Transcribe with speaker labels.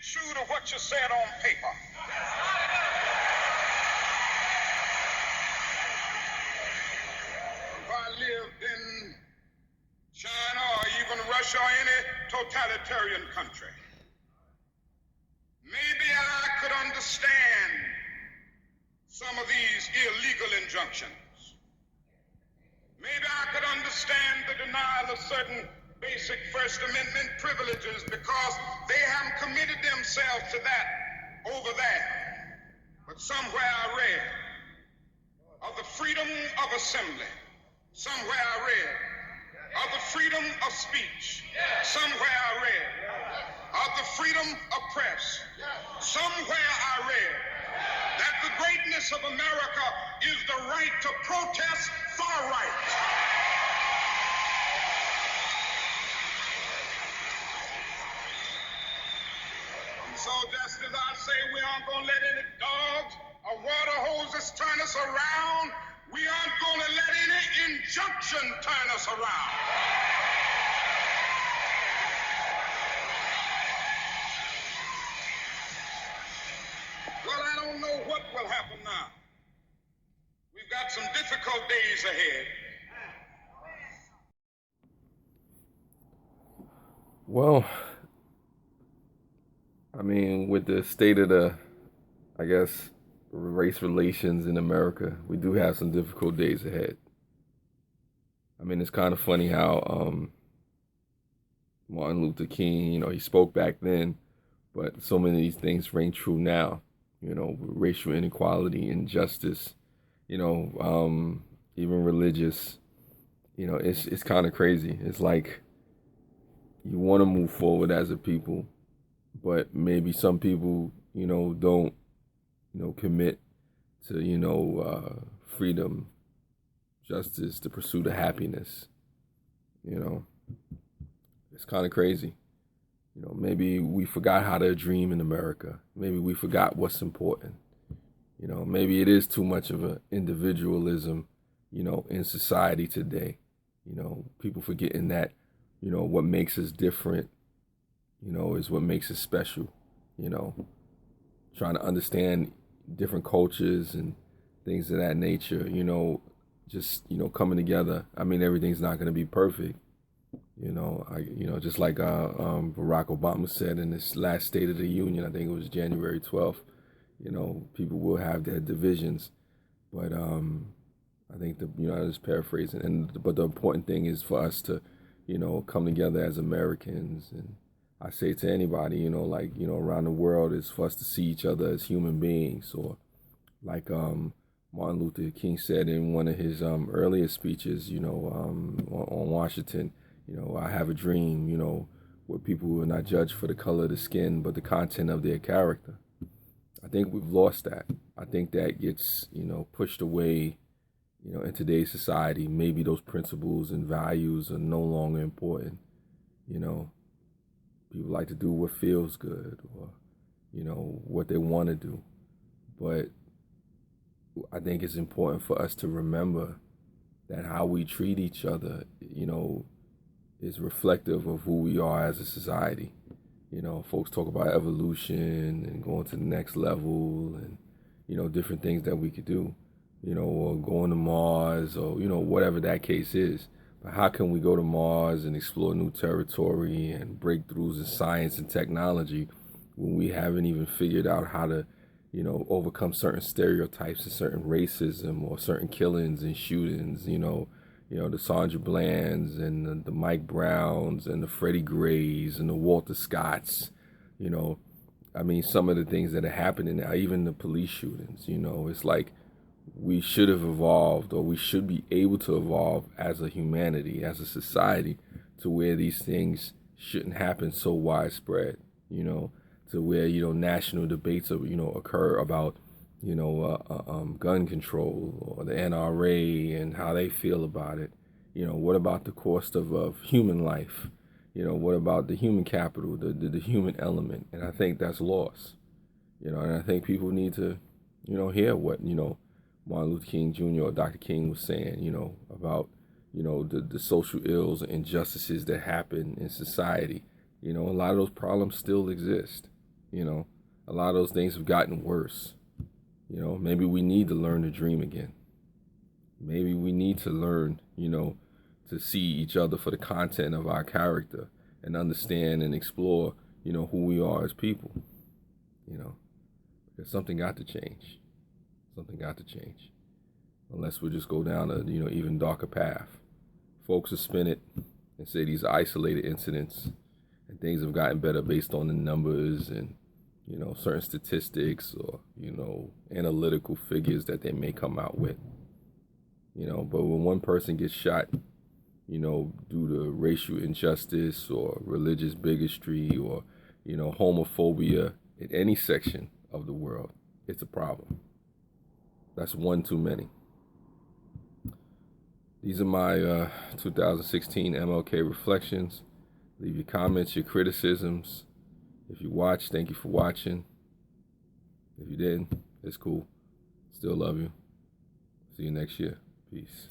Speaker 1: true to what you said on paper. If I lived in China or even Russia or any totalitarian country, maybe I could understand some of these illegal injunctions. Maybe I could understand the denial of certain basic First Amendment privileges because they haven't committed themselves to that over there. But somewhere I read of the freedom of assembly. Somewhere I read of the freedom of speech. Somewhere I read of the freedom of press. Somewhere I read that the greatness of America is the right to protest far right. And so just as I say we aren't going to let any dogs or water hoses turn us around, we aren't going to let any injunction turn us around. Well, I don't know what will happen now. We've got some difficult days ahead.
Speaker 2: Well, I mean, with the state of the, I guess, race relations in America, we do have some difficult days ahead. I mean, it's kind of funny how Martin Luther King, he spoke back then, but so many of these things ring true now. Racial inequality, injustice, even religious. It's kind of crazy. It's like you want to move forward as a people, but maybe some people, don't, commit to, freedom, justice, the pursuit of happiness. It's kind of crazy. Maybe we forgot how to dream in America. Maybe we forgot what's important. Maybe it is too much of an individualism, in society today. People forgetting that, what makes us different, is what makes us special. Trying to understand different cultures and things of that nature, just, coming together. I mean, everything's not going to be perfect. Just like Barack Obama said in his last State of the Union, I think it was January 12th, people will have their divisions, but I think I was paraphrasing, but the important thing is for us to, come together as Americans. And I say to anybody, around the world, is for us to see each other as human beings, or like Martin Luther King said in one of his earlier speeches, on Washington. I have a dream, where people will not judge for the color of the skin, but the content of their character. I think we've lost that. I think that gets, pushed away, in today's society. Maybe those principles and values are no longer important. People like to do what feels good, or, what they want to do. But I think it's important for us to remember that how we treat each other, is reflective of who we are as a society. Folks talk about evolution and going to the next level and, different things that we could do, or going to Mars, or, whatever that case is. But how can we go to Mars and explore new territory and breakthroughs in science and technology when we haven't even figured out how to, overcome certain stereotypes and certain racism or certain killings and shootings, the Sandra Blands and the Mike Browns and the Freddie Grays and the Walter Scotts, I mean, some of the things that are happening now, even the police shootings, it's like we should have evolved, or we should be able to evolve as a humanity, as a society, to where these things shouldn't happen so widespread, to where, national debates, occur about, gun control or the NRA and how they feel about it. What about the cost of human life? What about the human capital, the human element? And I think that's lost. And I think people need to, hear what, Martin Luther King Jr. or Dr. King was saying, about, the social ills and injustices that happen in society. A lot of those problems still exist. You know, a lot of those things have gotten worse. You know, maybe we need to learn to dream again. Maybe we need to learn, to see each other for the content of our character and understand and explore, who we are as people. Because something got to change. Something got to change. Unless we just go down a, even darker path. Folks will spin it and say these are isolated incidents and things have gotten better based on the numbers and, certain statistics or, analytical figures that they may come out with. But when one person gets shot, due to racial injustice or religious bigotry or, homophobia in any section of the world, it's a problem. That's one too many. These are my 2016 MLK Reflections. Leave your comments, your criticisms. If you watched, thank you for watching. If you didn't, it's cool. Still love you. See you next year. Peace.